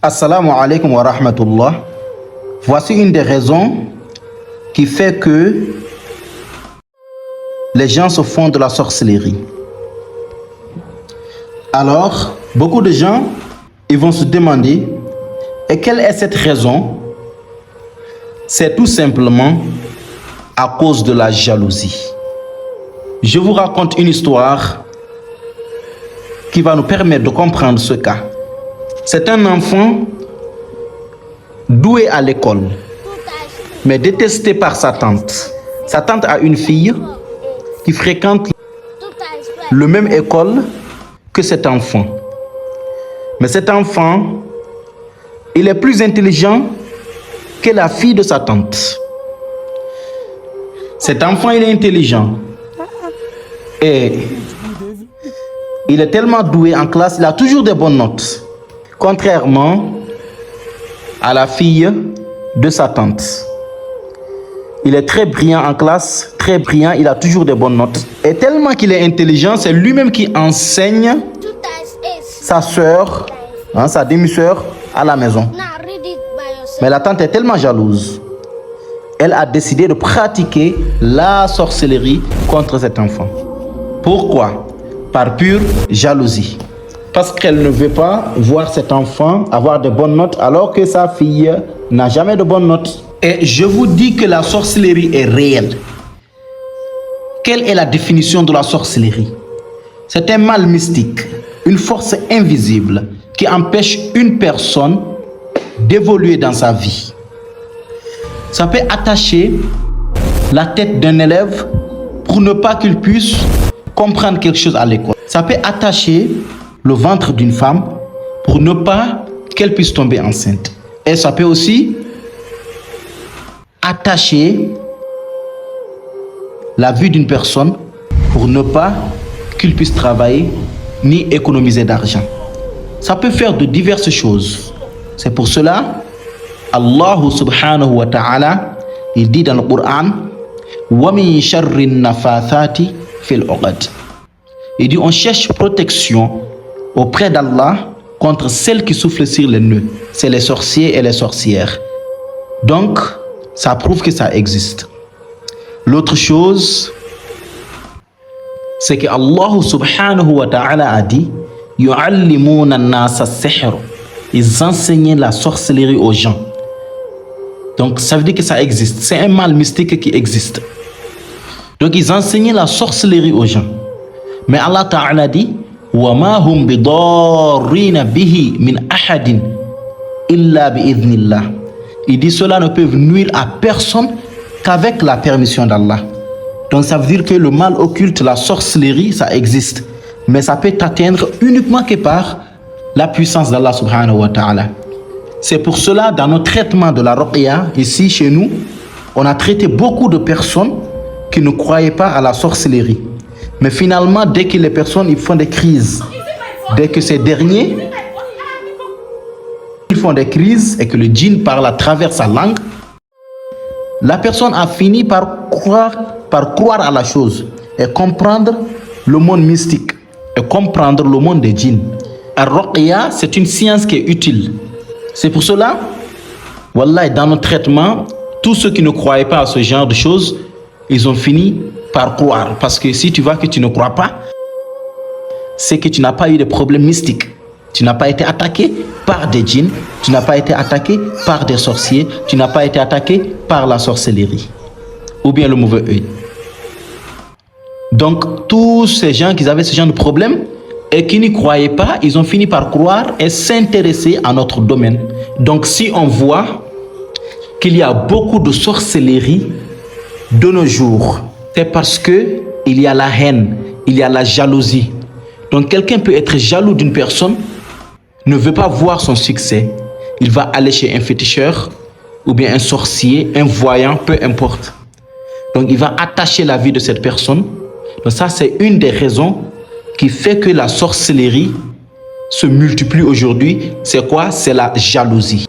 Assalamu alaikum wa rahmatullah. Voici une des raisons qui fait que les gens se font de la sorcellerie. Alors, beaucoup de gens, ils vont se demander, et quelle est cette raison? C'est tout simplement à cause de la jalousie. Je vous raconte une histoire qui va nous permettre de comprendre ce cas. C'est un enfant doué à l'école, mais détesté par sa tante. Sa tante a une fille qui fréquente la même école que cet enfant. Mais cet enfant, il est plus intelligent que la fille de sa tante. Cet enfant, il est intelligent. Et il est tellement doué en classe, il a toujours des bonnes notes. Contrairement à la fille de sa tante. Il est très brillant en classe, très brillant, il a toujours des bonnes notes. Et tellement qu'il est intelligent, c'est lui-même qui enseigne sa sœur, sa demi-sœur, à la maison. Mais la tante est tellement jalouse. Elle a décidé de pratiquer la sorcellerie contre cet enfant. Pourquoi? Par pure jalousie. Parce qu'elle ne veut pas voir cet enfant avoir de bonnes notes alors que sa fille n'a jamais de bonnes notes. Et je vous dis que la sorcellerie est réelle. Quelle est la définition de la sorcellerie? C'est un mal mystique, une force invisible qui empêche une personne d'évoluer dans sa vie. Ça peut attacher la tête d'un élève pour ne pas qu'il puisse comprendre quelque chose à l'école. Ça peut attacher le ventre d'une femme pour ne pas qu'elle puisse tomber enceinte. Et ça peut aussi attacher la vie d'une personne pour ne pas qu'il puisse travailler ni économiser d'argent. Ça peut faire de diverses choses. C'est pour cela, Allah subhanahu wa ta'ala, il dit dans le Coran, wa min sharri nafathati fil uqad. Il dit on cherche protection auprès d'Allah contre celles qui soufflent sur les nœuds. C'est les sorciers et les sorcières. Donc, ça prouve que ça existe. L'autre chose, c'est que Allah subhanahu wa ta'ala a dit yu'allimuna an-nasa as-sihr. Ils enseignaient la sorcellerie aux gens. Donc, ça veut dire que ça existe. C'est un mal mystique qui existe. Donc, ils enseignaient la sorcellerie aux gens. Mais Allah ta'ala dit وَمَا هُمْ بِضَارِّينَ بِهِ مِنْ أَحَدٍ إِلَّا بِإِذْنِ اللَّهِ. Il dit cela ne peut nuire à personne qu'avec la permission d'Allah. Donc ça veut dire que le mal occulte, la sorcellerie, ça existe. Mais ça peut t'atteindre uniquement que par la puissance d'Allah subhanahu wa ta'ala. C'est pour cela, dans notre traitement de la ruqya, ici chez nous, on a traité beaucoup de personnes qui ne croyaient pas à la sorcellerie. Mais finalement, dès que les personnes ils font des crises, dès que ces derniers ils font des crises et que le djinn parle à travers sa langue, la personne a fini par croire à la chose et comprendre le monde mystique et comprendre le monde des djinns. Ar-Ruqya, c'est une science qui est utile. C'est pour cela, wallah, dans notre traitement, tous ceux qui ne croyaient pas à ce genre de choses, ils ont fini par croire. Parce que si tu vois que tu ne crois pas, c'est que tu n'as pas eu de problème mystique. Tu n'as pas été attaqué par des djinns, tu n'as pas été attaqué par des sorciers, tu n'as pas été attaqué par la sorcellerie ou bien le mauvais œil. Donc tous ces gens qui avaient ce genre de problème et qui n'y croyaient pas, ils ont fini par croire et s'intéresser à notre domaine. Donc si on voit qu'il y a beaucoup de sorcellerie de nos jours, c'est parce que il y a la haine, il y a la jalousie. Donc quelqu'un peut être jaloux d'une personne, ne veut pas voir son succès. Il va aller chez un féticheur ou bien un sorcier, un voyant, peu importe. Donc il va attacher la vie de cette personne. Donc ça, c'est une des raisons qui fait que la sorcellerie se multiplie aujourd'hui. C'est quoi? C'est la jalousie.